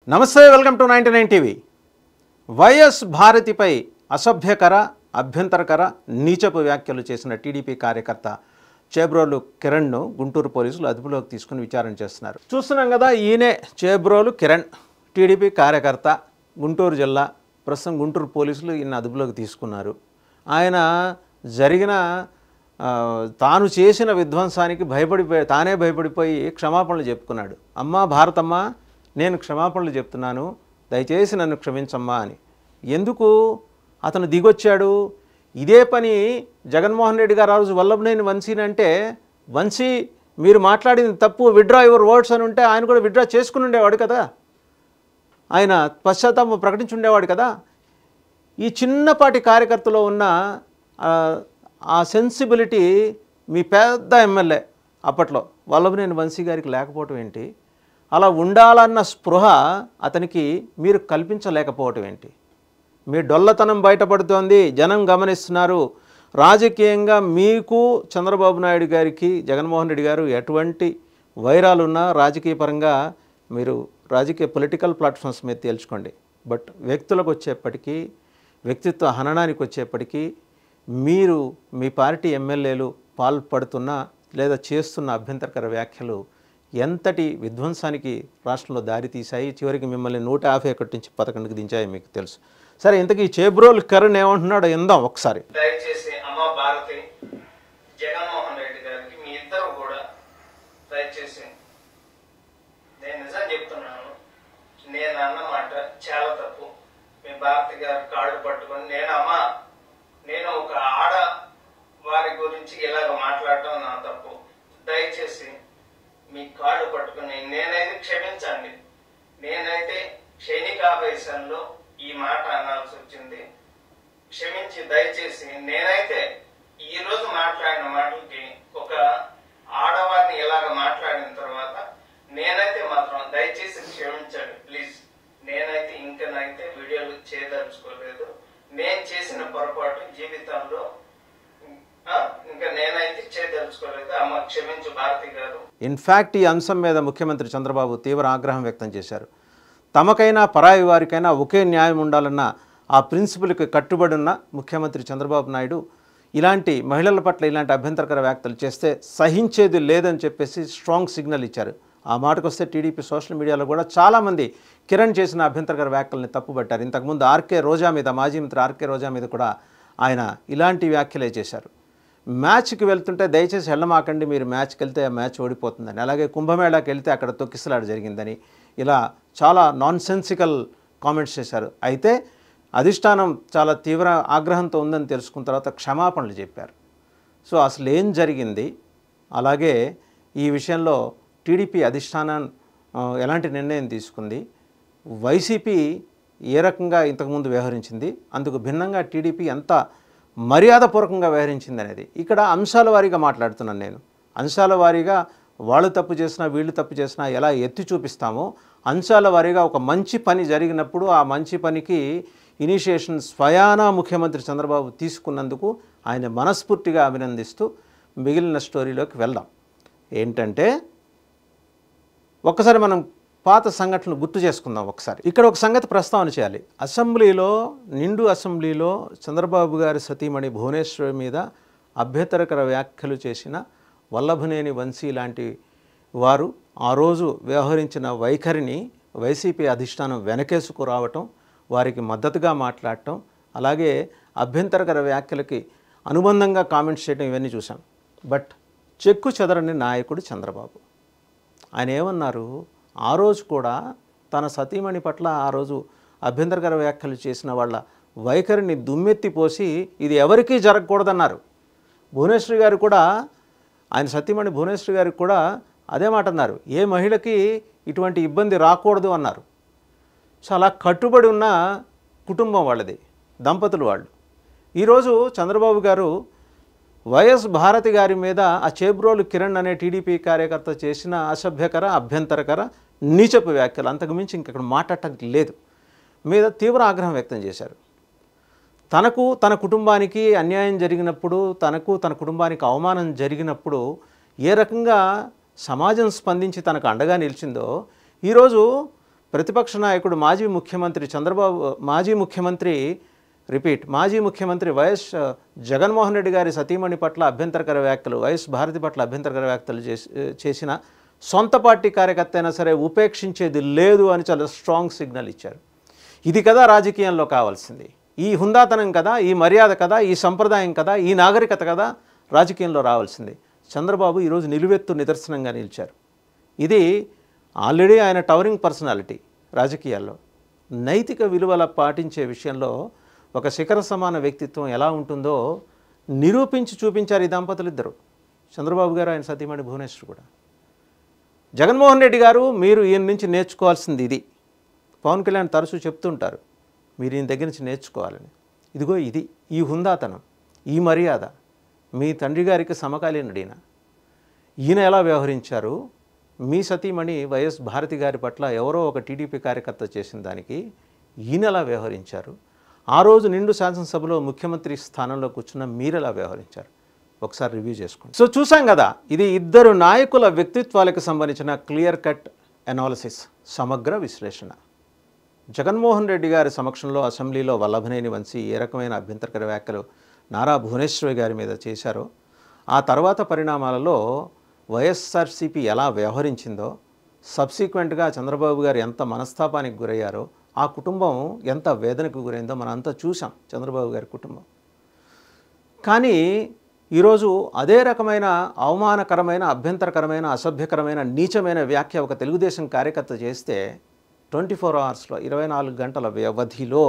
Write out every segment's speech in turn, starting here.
నమస్తే, welcome to 99 TV. YS భారతిపై అసభ్యకర, అభ్యంతరకర, నీచపు వ్యాఖ్యలు చేసిన టీడీపీ కార్యకర్త చేబ్రోలు కిరణ్ను గుంటూరు పోలీసులు అదుపులోకి తీసుకుని విచారణ చేస్తున్నారు. చూస్తున్నాం కదా, ఈయనే చేబ్రోలు కిరణ్, టీడీపీ కార్యకర్త, గుంటూరు జిల్లా. ప్రస్తుతం గుంటూరు పోలీసులు ఈయన అదుపులోకి తీసుకున్నారు. ఆయన తాను చేసిన విధ్వంసానికి తానే భయపడిపోయి క్షమాపణలు చెప్పుకున్నాడు. అమ్మా భారతమ్మ, నేను క్షమాపణలు చెప్తున్నాను, దయచేసి నన్ను క్షమించమ్మా అని. ఎందుకు అతను దిగొచ్చాడు? ఇదే పని జగన్మోహన్ రెడ్డి గారు ఆ రోజు వల్లభనేని వంశీని అంటే, వంశీ మీరు మాట్లాడింది తప్పు, విత్డ్రా యువర్ వర్డ్స్ అని ఉంటే ఆయన కూడా విత్డ్రా చేసుకుని ఉండేవాడు కదా, ఆయన పశ్చాత్తాపం ప్రకటించి ఉండేవాడు కదా. ఈ చిన్నపాటి కార్యకర్తలో ఉన్న ఆ సెన్సిబిలిటీ మీ పెద్ద ఎమ్మెల్యే అప్పట్లో వల్లభనేని వంశీ గారికి లేకపోవటం ఏంటి? అలా ఉండాలన్న స్పృహ అతనికి మీరు కల్పించలేకపోవటం ఏంటి? మీ డొల్లతనం బయటపడుతోంది, జనం గమనిస్తున్నారు. రాజకీయంగా మీకు చంద్రబాబు నాయుడు గారికి జగన్మోహన్ రెడ్డి గారు ఎటువంటి వైరాలున్నా రాజకీయ పరంగా మీరు రాజకీయ పొలిటికల్ ప్లాట్ఫామ్స్ మీద తేల్చుకోండి. బట్ వ్యక్తులకు వచ్చేప్పటికీ, వ్యక్తిత్వ హననానికి వచ్చేప్పటికీ మీరు మీ పార్టీ ఎమ్మెల్యేలు పాల్పడుతున్న లేదా చేస్తున్న అభ్యంతరకర వ్యాఖ్యలు ఎంతటి విధ్వంసానికి రాష్ట్రంలో దారి తీశాయి, చివరికి మిమ్మల్ని 151 నుంచి 11కి దించాయి మీకు తెలుసు. సరే, ఇంతకీ చేబ్రోలు కిరణ్ ఏమంటున్నాడో ఎందాం ఒకసారి. దయచేసి అమ్మ భారతి, జగన్మోహన్ రెడ్డి గారికి మీ ఇద్దరు కూడా దయచేసి నేను నిజం చెప్తున్నాను, నేను అన్నమాట చాలా తప్పు. మీ భారతి గారు కాళ్ళు పట్టుకొని నేను ఒక ఆడ వారి గురించి ఇలాగ మాట్లాడటం నా తప్పు. దయచేసి మీ కాళ్ళు పట్టుకుని నేనైతే క్షమించండి. నేనైతే క్షణికావేశంలో ఈ మాట అనాల్సి వచ్చింది, క్షమించి దయచేసి. నేనైతే ఈ రోజు మాట్లాడిన మాటలకి ఒక ఆడవారిని ఇలాగ మాట్లాడిన తర్వాత నేనైతే మాత్రం దయచేసి క్షమించండి ప్లీజ్. నేనైతే ఇంకనైతే వీడియోలు చేయదలుచుకోలేదు. నేను చేసిన పొరపాటు జీవితంలో ఇంకా నేనైతే చేయదలుచుకోలేదు. అమ్మ క్షమించు భారతి గారు. ఇన్ఫ్యాక్ట్ ఈ అంశం మీద ముఖ్యమంత్రి చంద్రబాబు తీవ్ర ఆగ్రహం వ్యక్తం చేశారు. తమకైనా పరాయి వారికైనా ఒకే న్యాయం ఉండాలన్న ఆ ప్రిన్సిపల్కి కట్టుబడి ఉన్న ముఖ్యమంత్రి చంద్రబాబు నాయుడు ఇలాంటి మహిళల పట్ల ఇలాంటి అభ్యంతరకర వ్యాఖ్యలు చేస్తే సహించేది లేదని చెప్పేసి స్ట్రాంగ్ సిగ్నల్ ఇచ్చారు. ఆ మాటకు వస్తే టీడీపీ సోషల్ మీడియాలో కూడా చాలామంది కిరణ్ చేసిన అభ్యంతరకర వ్యాఖ్యల్ని తప్పుపట్టారు. ఇంతకుముందు ఆర్కే రోజా మీద, మాజీ మంత్రి ఆర్కే రోజా మీద కూడా ఆయన ఇలాంటి వ్యాఖ్యలే చేశారు. మ్యాచ్కి వెళ్తుంటే దయచేసి వెళ్ళమాకండి, మీరు మ్యాచ్కి వెళ్తే ఆ మ్యాచ్ ఓడిపోతుందని, అలాగే కుంభమేళాకి వెళ్తే అక్కడ తొక్కిసలాట జరిగిందని, ఇలా చాలా నాన్సెన్సికల్ కామెంట్స్ చేశారు. అయితే అధిష్టానం చాలా తీవ్ర ఆగ్రహంతో ఉందని తెలుసుకున్న తర్వాత క్షమాపణలు చెప్పారు. సో అసలు ఏం జరిగింది, అలాగే ఈ విషయంలో టీడీపీ అధిష్టానం ఎలాంటి నిర్ణయం తీసుకుంది, వైసీపీ ఏ రకంగా ఇంతకుముందు వ్యవహరించింది, అందుకు భిన్నంగా టీడీపీ ఎంత మర్యాదపూర్వకంగా వ్యవహరించింది అనేది ఇక్కడ అంశాల వారీగా మాట్లాడుతున్నాను నేను. అంశాల వారీగా వాళ్ళు తప్పు చేసినా వీళ్ళు తప్పు చేసినా ఎలా ఎత్తి చూపిస్తామో, అంశాల వారీగా ఒక మంచి పని జరిగినప్పుడు ఆ మంచి పనికి ఇనిషియేషన్ స్వయానా ముఖ్యమంత్రి చంద్రబాబు తీసుకున్నందుకు ఆయన మనస్ఫూర్తిగా అభినందిస్తూ మిగిలిన స్టోరీలోకి వెళ్దాం. ఏంటంటే, ఒక్కసారి మనం పాత సంఘటనలు గుర్తు చేసుకుందాం. ఒకసారి ఇక్కడ ఒక సంగతి ప్రస్తావన చేయాలి. నిండు అసెంబ్లీలో చంద్రబాబు గారి సతీమణి భువనేశ్వరి మీద అభ్యంతరకర వ్యాఖ్యలు చేసిన వల్లభనేని వంశీ లాంటి వారు ఆ రోజు వ్యవహరించిన వైఖరిని వైసీపీ అధిష్టానం వెనకేసుకు రావటం, వారికి మద్దతుగా మాట్లాడటం, అలాగే అభ్యంతరకర వ్యాఖ్యలకి అనుబంధంగా కామెంట్స్ చేయడం, ఇవన్నీ చూసాం. బట్ చెక్కు చెదరని నాయకుడు చంద్రబాబు. ఆయన ఏమన్నారు, ఆ రోజు కూడా తన సతీమణి పట్ల ఆ రోజు అభ్యంతరకర వ్యాఖ్యలు చేసిన వాళ్ళ వైఖరిని దుమ్మెత్తిపోసి ఇది ఎవరికీ జరగకూడదన్నారు. భువనేశ్వరి గారు కూడా, ఆయన సతీమణి భువనేశ్వరి గారికి కూడా అదే మాట అన్నారు, ఏ మహిళకి ఇటువంటి ఇబ్బంది రాకూడదు అన్నారు. సో అలా కట్టుబడి ఉన్న కుటుంబం వాళ్ళది, దంపతులు వాళ్ళు. ఈరోజు చంద్రబాబు గారు వైఎస్ భారతి గారి మీద ఆ చేబ్రోలు కిరణ్ అనే టీడీపీ కార్యకర్త చేసిన అసభ్యకర, అభ్యంతరకర, నీచపు వ్యాఖ్యలు, అంతకుమించి ఇంకక్కడ మాట్లాడటానికి లేదు, మీద తీవ్ర ఆగ్రహం వ్యక్తం చేశారు. తనకు తన కుటుంబానికి అన్యాయం జరిగినప్పుడు, తనకు తన కుటుంబానికి అవమానం జరిగినప్పుడు ఏ రకంగా సమాజం స్పందించి తనకు అండగా నిలిచిందో, ఈరోజు ప్రతిపక్ష నాయకుడు మాజీ ముఖ్యమంత్రి వైఎస్ జగన్మోహన్ రెడ్డి గారి సతీమణి పట్ల అభ్యంతరకర వ్యాఖ్యలు, వైఎస్ భారతి పట్ల అభ్యంతరకర వ్యాఖ్యలు చేసిన సొంత పార్టీ కార్యకర్త అయినా సరే ఉపేక్షించేది లేదు అని చాలా స్ట్రాంగ్ సిగ్నల్ ఇచ్చారు. ఇది కదా రాజకీయంలో కావాల్సింది. ఈ హుందాతనం కదా, ఈ మర్యాద కదా, ఈ సంప్రదాయం కదా, ఈ నాగరికత కదా రాజకీయంలో రావాల్సింది. చంద్రబాబు ఈరోజు నిలువెత్తు నిదర్శనంగా నిలిచారు. ఇది ఆల్రెడీ ఆయన టవరింగ్ పర్సనాలిటీ రాజకీయాల్లో. నైతిక విలువల పాటించే విషయంలో ఒక శిఖర సమాన వ్యక్తిత్వం ఎలా ఉంటుందో నిరూపించి చూపించారు ఈ దంపతులు ఇద్దరు, చంద్రబాబు గారు, ఆయన సతీమణి భువనేశ్వర్ కూడా. జగన్మోహన్ రెడ్డి గారు, మీరు ఈయన నుంచి నేర్చుకోవాల్సింది ఇది. పవన్ కళ్యాణ్ తరచూ చెప్తుంటారు మీరు ఈయన దగ్గర నుంచి నేర్చుకోవాలని. ఇదిగో ఇది, ఈ హుందాతనం, ఈ మర్యాద మీ తండ్రి గారికి సమకాలీనుడైన ఈయన ఎలా వ్యవహరించారు, మీ సతీమణి వైఎస్ భారతి గారి పట్ల ఎవరో ఒక టీడీపీ కార్యకర్త చేసిన దానికి ఈయన ఎలా వ్యవహరించారు, ఆ రోజు నిండు శాసనసభలో ముఖ్యమంత్రి స్థానంలో కూర్చున్న మీరు ఎలా వ్యవహరించారు, ఒకసారి రివ్యూ చేసుకోండి. సో చూసాం కదా, ఇది ఇద్దరు నాయకుల వ్యక్తిత్వాలకు సంబంధించిన క్లియర్ కట్ అనాలిసిస్, సమగ్ర విశ్లేషణ. జగన్మోహన్ రెడ్డి గారి సమక్షంలో అసెంబ్లీలో వల్లభనేని వంశీ ఏ రకమైన అభ్యంతరకర వ్యాఖ్యలు నారా భువనేశ్వరి గారి మీద చేశారో, ఆ తర్వాత పరిణామాలలో వైఎస్ఆర్సీపీ ఎలా వ్యవహరించిందో, సబ్సిక్వెంట్గా చంద్రబాబు గారు ఎంత మనస్తాపానికి గురయ్యారో, ఆ కుటుంబం ఎంత వేదనకు గురైందో మనం అంతా చూసాం, చంద్రబాబు గారి కుటుంబం. కానీ ఈరోజు అదే రకమైన అవమానకరమైన, అభ్యంతరకరమైన, అసభ్యకరమైన, నీచమైన వ్యాఖ్య ఒక తెలుగుదేశం కార్యకర్త చేస్తే 24 అవర్స్లో 24 గంటల వ్యవధిలో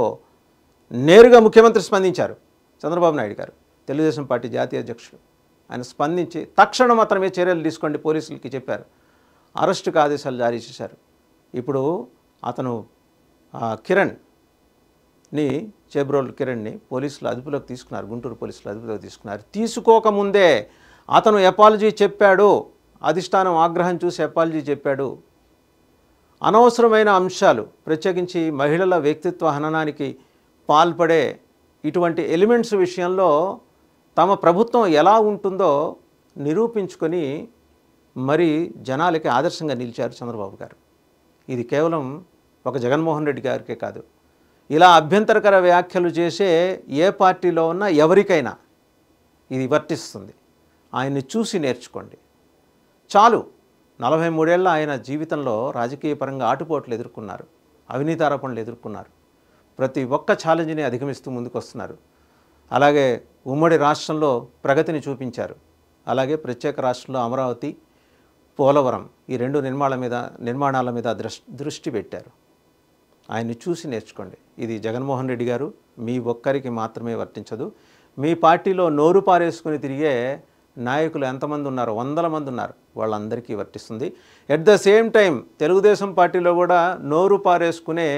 నేరుగా ముఖ్యమంత్రి స్పందించారు. చంద్రబాబు నాయుడు గారు, తెలుగుదేశం పార్టీ జాతీయ అధ్యక్షుడు, ఆయన స్పందించి తక్షణం మాత్రమే చర్యలు తీసుకోండి పోలీసులకి చెప్పారు. అరెస్టుకు ఆదేశాలు జారీ చేశారు. ఇప్పుడు అతను చేబ్రోలు కిరణ్ని పోలీసులు అదుపులోకి తీసుకున్నారు, గుంటూరు పోలీసులు అదుపులోకి తీసుకున్నారు. తీసుకోకముందే అతను అపాలజీ చెప్పాడు, అధిష్టానం ఆగ్రహం చూసి అపాలజీ చెప్పాడు. అనవసరమైన అంశాలు, ప్రత్యేకించి మహిళల వ్యక్తిత్వ హననానికి పాల్పడే ఇటువంటి ఎలిమెంట్స్ విషయంలో తమ ప్రభుత్వం ఎలా ఉంటుందో నిరూపించుకొని మరి జనాలకి ఆదర్శంగా నిలిచారు చంద్రబాబు గారు. ఇది కేవలం ఒక జగన్మోహన్ రెడ్డి గారికే కాదు, ఇలా అభ్యంతరకర వ్యాఖ్యలు చేసే ఏ పార్టీలో ఉన్నా ఎవరికైనా ఇది వర్తిస్తుంది. ఆయన్ని చూసి నేర్చుకోండి. చాలు, 43 ఏళ్ళ ఆయన జీవితంలో రాజకీయ పరంగా ఆటుపోట్లు ఎదుర్కొన్నారు, అవినీతి ఆరోపణలు ఎదుర్కొన్నారు, ప్రతి ఒక్క ఛాలెంజ్ని అధిగమిస్తూ ముందుకు వస్తున్నారు. అలాగే ఉమ్మడి రాష్ట్రంలో ప్రగతిని చూపించారు. అలాగే ప్రత్యేక రాష్ట్రంలో అమరావతి, పోలవరం ఈ 2 నిర్మాణాల మీద దృష్టి పెట్టారు. ఆయన్ని చూసి నేర్చుకోండి. ఇది జగన్మోహన్ రెడ్డి గారు మీ ఒక్కరికి మాత్రమే వర్తించదు. మీ పార్టీలో నోరు పారేసుకుని తిరిగే నాయకులు ఎంతమంది ఉన్నారు, 100 మంది ఉన్నారు, వాళ్ళందరికీ వర్తిస్తుంది. At the same time Telugu Desam పార్టీలో కూడా నోరు పారేసుకునే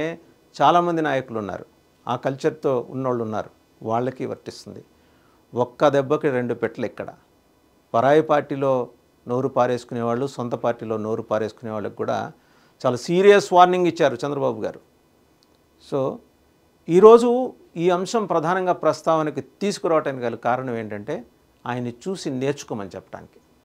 చాలామంది నాయకులు ఉన్నారు, ఆ కల్చర్తో ఉన్నోళ్ళు ఉన్నారు, వాళ్ళకి వర్తిస్తుంది. ఒక్క దెబ్బకి 2 పెట్టలు ఇక్కడ. పరాయి పార్టీలో నోరు పారేసుకునేవాళ్ళు, సొంత పార్టీలో నోరు పారేసుకునే వాళ్ళకి కూడా చాలా సీరియస్ వార్నింగ్ ఇచ్చారు చంద్రబాబు గారు. సో ఈరోజు ఈ అంశం ప్రధానంగా ప్రస్తావనకి తీసుకురావడానికి గల కారణం ఏంటంటే ఆయన్ని చూసి నేర్చుకోమని చెప్పడానికి.